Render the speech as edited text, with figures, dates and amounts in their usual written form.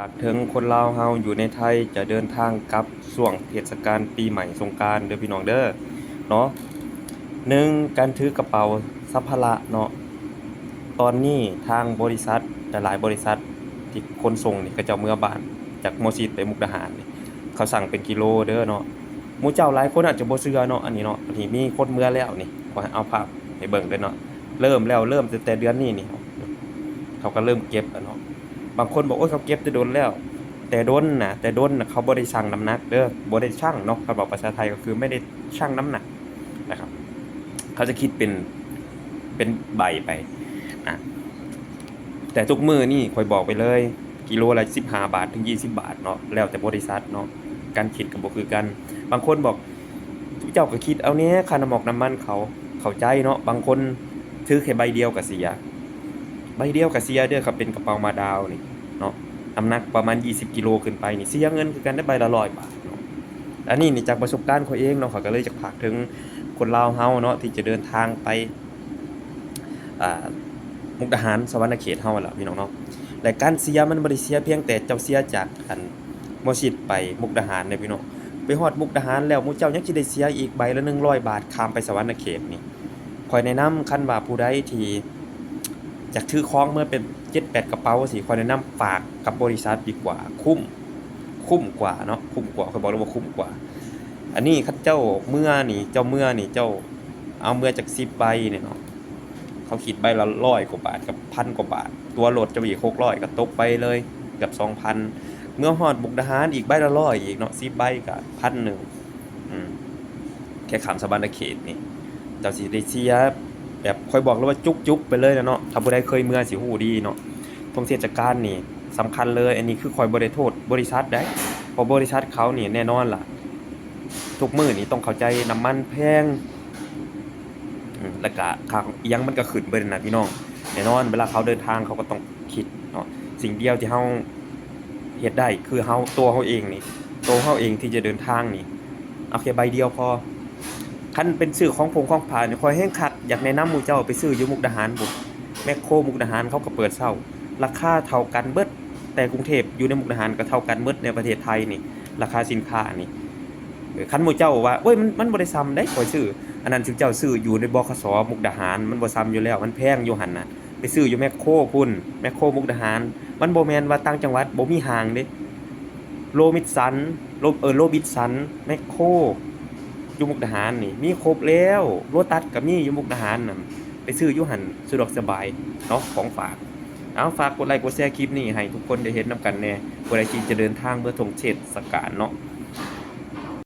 ฝากถึงคนลาวเฮาอยู่ในไทยจะเดินทางกลับช่วงเทศกาลปีใหม่สงกรานต์เด้อพี่น้องเด้อเนาะหนึ่งการถือกระเป๋าสัมภาระเนาะตอนนี้ทางบริษัทหลายๆบริษัทที่ขนส่งนี่ก็เจ้าเมื่อบ้านจากโมชิตไปมุกดาหารนี่เขาสั่งเป็นกิโลเด้อเนาะหมู่เจ้าหลายคนอาจจะบ่เชื่อเนาะอันนี้เนาะอันนี้มีคนเมื่อแล้วนี่ขอให้เอาภาพให้เบิ่งเด้อเนาะเริ่มแล้วเริ่มตั้งแต่เดือนนี้นี่เขาก็เริ่มเก็บแล้วเนาะบางคนบอกโอ้ยเขาเก็บแต่โดนแล้ว แต่ด้นน่ะเขาบ่ได้ชั่งน้ำหนักเด้อบ่ได้ชั่งเนาะเขาบอกภาษาไทยก็คือไม่ได้ชั่งน้ำหนักนะครับเขาจะคิดเป็นใบไปนะแต่ทุกมื้อนี่ข่อยบอกไปเลยกิโลละ15บาทถึง20บาทเนาะแล้วแต่บริษัทเนาะการคิดก็บ่คือกันบางคนบอกทุกเจ้าก็คิดเอาแหน่ค่าน้ำมอกน้ำมันเขาเข้าใจเนาะบางคนถือแค่ใบเดียวก็เสียใบเดียวก็เสียเด้อครับเป็นกระเป๋ามาดาวนี่เนาะ น้ำหนักประมาณ20กิโลขึ้นไปนี่เสียเงินคือกันได้ใบละ100บาทเนาะอันนี้นี่จากประสบการณ์ข้อยเองเนาะข้อยก็เลยอยากฝากถึงคนลาวเฮาเนาะที่จะเดินทางไปอ่ามุกดาหารสะวรรณเขตเฮาล่ะพี่น้องเนาะและการเสียมันบ่ได้เสียเพียงแต่เจ้าเสียจากอันมอชิดไปมุกดาหารเด้อพี่น้องไปฮอดมุกดาหารแล้วหมู่เจ้ายังสิได้เสียอีกใบละ100บาทข้ามไปสะวรรณเขตนี่ข้อยแนะนำคันว่าผู้ใดที่อยากถือของเมื่อเป็น7-8กระเป๋าสิข้อยแนะนำฝากกับบริษัทดีกว่าคุ้มกว่าเนาะคุ้มกว่าข้อยบอกเลยว่าคุ้มกว่าอันนี้คันเจ้าเมื่อนี่เจ้าเมื่อนี่เจ้าเอาเมื่อจาก10ใบเนี่ยเนาะเขาคิดใบละ100กว่าบาทกับ1,000กว่าบาทตัวรถจะอีก600ก็ตกไปเลยเกือบ2,000เมื่อฮอดมุกดาหารอีกใบละ100อีกเนาะ10ใบก็1,100อืมแค่ข้ามสะพานเขตนี่เจ้าสิได้เสียแบบค่อยบอกเลยว่าจุกๆไปเลยนะเนาะถ้าผู้ใดเคยเมื่อสิฮู้ดีเนาะช่วงเทศกาลนี่สำคัญเลยอันนี้คือข้อยบ่ได้โทษบริษัทได้เพราะบริษัทเขานี่แน่นอนล่ะทุกมื้อนี่ต้องเข้าใจน้ำมันแพงแล้วก็ค่าอิหยังมันก็ขึ้นเบิดนั่นน่ะพี่น้องแน่นอนเวลาเขาเดินทางเขาก็ต้องคิดเนาะสิ่งเดียวที่เราเฮ็ดได้คือเราตัวเราเองนี่ตัวเราเองที่จะเดินทางนี่เอาแค่ใบเดียวพอคันเป็นซื้อของฝากนี่ข้อยแฮ่งคักอยากแนะนำหมู่เจ้าไปซื้ออยู่มุกดาหารพุ่นแมคโครมุกดาหารเขาก็เปิดเช้าราคาเท่ากันเบิดแต่กรุงเทพอยู่ในมุกดาหารก็เท่ากันเบิดในประเทศไทยนี่ราคาสินค้านี่คันหมู่เจ้าว่าโอ๊ยมันบ่ได้ซ้ำเด้ข้อยซื้ออันนั้นถึงเจ้าซื้ออยู่ในบขสมุกดาหารมันบ่ซ้ำอยู่แล้วมันแพงอยู่หั่นน่ะไปซื้ออยู่แมคโครพุ่นแมคโครมุกดาหารมันบ่แม่นว่าต่างจังหวัดบ่มีห้างเด้โลมิดสันโลบิดสันแมคโคร อยู่มุกดาหารนี่มีครบแล้วโลตัสก็มีอยู่มุกดาหารนั่นไปซื้ออยู่หั่นสะดวกสบายเนาะของฝากเอาฝากกดไลค์กดแชร์คลิปนี้ให้ทุกคนได้เห็นนำกันแน่ผู้ใดที่จะเดินทางเพื่อท่องเที่ยวสกานเนาะ